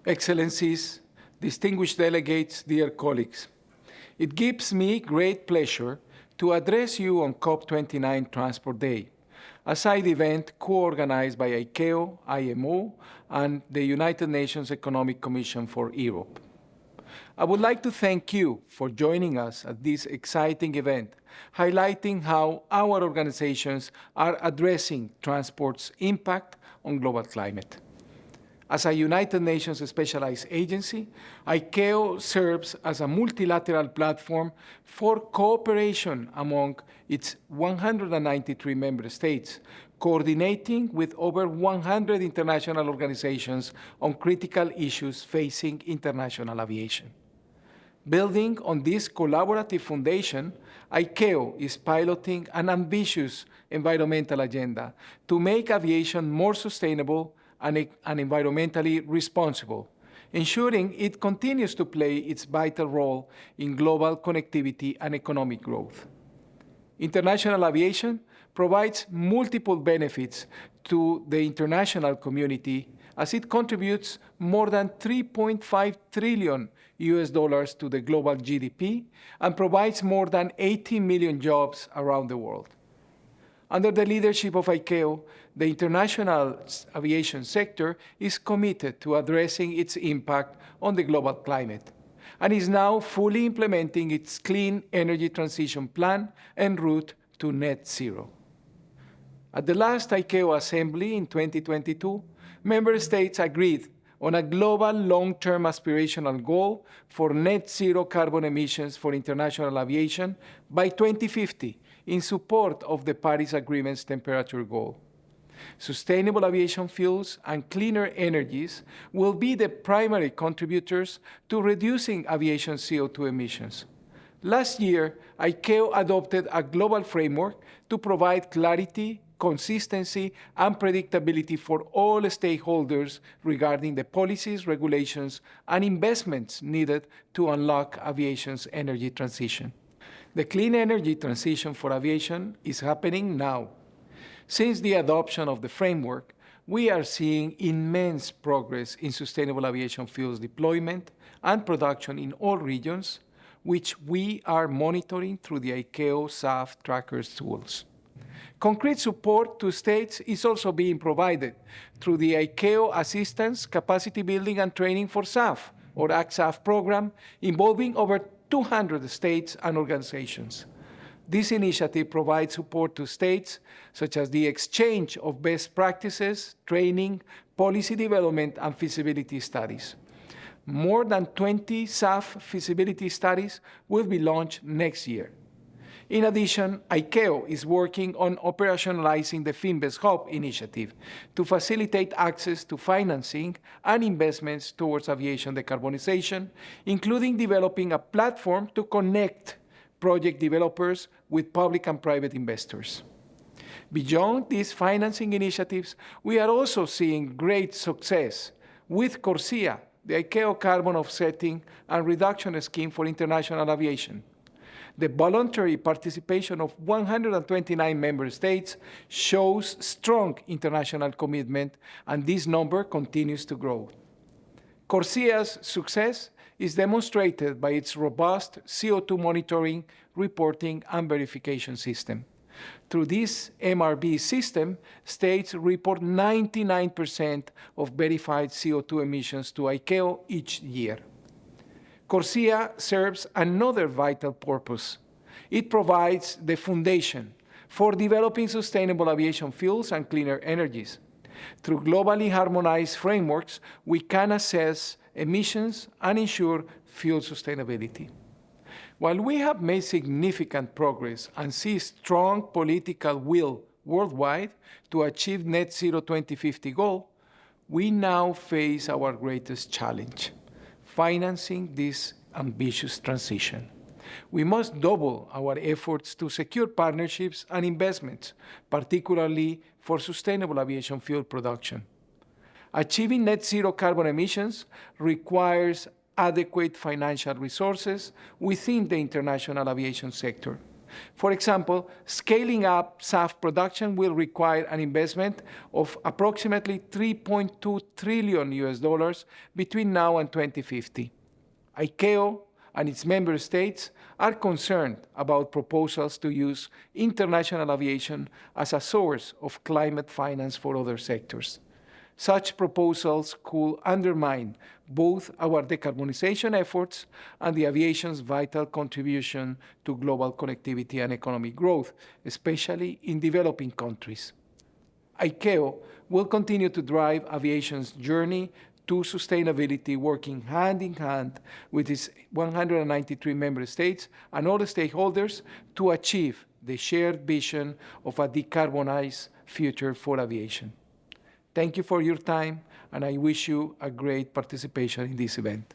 Excellencies, distinguished delegates, dear colleagues, it gives me great pleasure to address you on COP29 Transport Day, a side event co-organized by ICAO, IMO, and the United Nations Economic Commission for Europe. I would like to thank you for joining us at this exciting event, highlighting how our organizations are addressing transport's impact on global climate. As a United Nations specialized agency, ICAO serves as a multilateral platform for cooperation among its 193 member states, coordinating with over 100 international organizations on critical issues facing international aviation. Building on this collaborative foundation, ICAO is piloting an ambitious environmental agenda to make aviation more sustainable and environmentally responsible, ensuring it continues to play its vital role in global connectivity and economic growth. International aviation provides multiple benefits to the international community as it contributes more than $3.5 trillion to the global GDP and provides more than 80 million jobs around the world. Under the leadership of ICAO, the international aviation sector is committed to addressing its impact on the global climate and is now fully implementing its clean energy transition plan en route to net zero. At the last ICAO Assembly in 2022, member states agreed on a global long-term aspirational goal for net zero carbon emissions for international aviation by 2050 in support of the Paris Agreement's temperature goal. Sustainable aviation fuels and cleaner energies will be the primary contributors to reducing aviation CO2 emissions. Last year, ICAO adopted a global framework to provide clarity, consistency, and predictability for all stakeholders regarding the policies, regulations, and investments needed to unlock aviation's energy transition. The clean energy transition for aviation is happening now. Since the adoption of the framework, we are seeing immense progress in sustainable aviation fuels deployment and production in all regions, which we are monitoring through the ICAO SAF trackers tools. Concrete support to states is also being provided through the ICAO Assistance, Capacity Building and Training for SAF, or ACSAF program, involving over 200 states and organizations. This initiative provides support to states, such as the exchange of best practices, training, policy development, and feasibility studies. More than 20 SAF feasibility studies will be launched next year. In addition, ICAO is working on operationalizing the Finvest Hub initiative to facilitate access to financing and investments towards aviation decarbonization, including developing a platform to connect project developers with public and private investors. Beyond these financing initiatives, we are also seeing great success with CORSIA, the ICAO Carbon Offsetting and Reduction Scheme for International Aviation. The voluntary participation of 129 member states shows strong international commitment, and this number continues to grow. CORSIA's success is demonstrated by its robust CO2 monitoring, reporting, and verification system. Through this MRV system, states report 99% of verified CO2 emissions to ICAO each year. CORSIA serves another vital purpose. It provides the foundation for developing sustainable aviation fuels and cleaner energies. Through globally harmonized frameworks, we can assess emissions and ensure fuel sustainability. While we have made significant progress and see strong political will worldwide to achieve net zero 2050 goal, we now face our greatest challenge: financing this ambitious transition. We must double our efforts to secure partnerships and investments, particularly for sustainable aviation fuel production. Achieving net zero carbon emissions requires adequate financial resources within the international aviation sector. For example, scaling up SAF production will require an investment of approximately $3.2 trillion between now and 2050. ICAO and its member states are concerned about proposals to use international aviation as a source of climate finance for other sectors. Such proposals could undermine both our decarbonization efforts and the aviation's vital contribution to global connectivity and economic growth, especially in developing countries. ICAO will continue to drive aviation's journey to sustainability, working hand in hand with its 193 member states and all the stakeholders to achieve the shared vision of a decarbonized future for aviation. Thank you for your time, and I wish you a great participation in this event.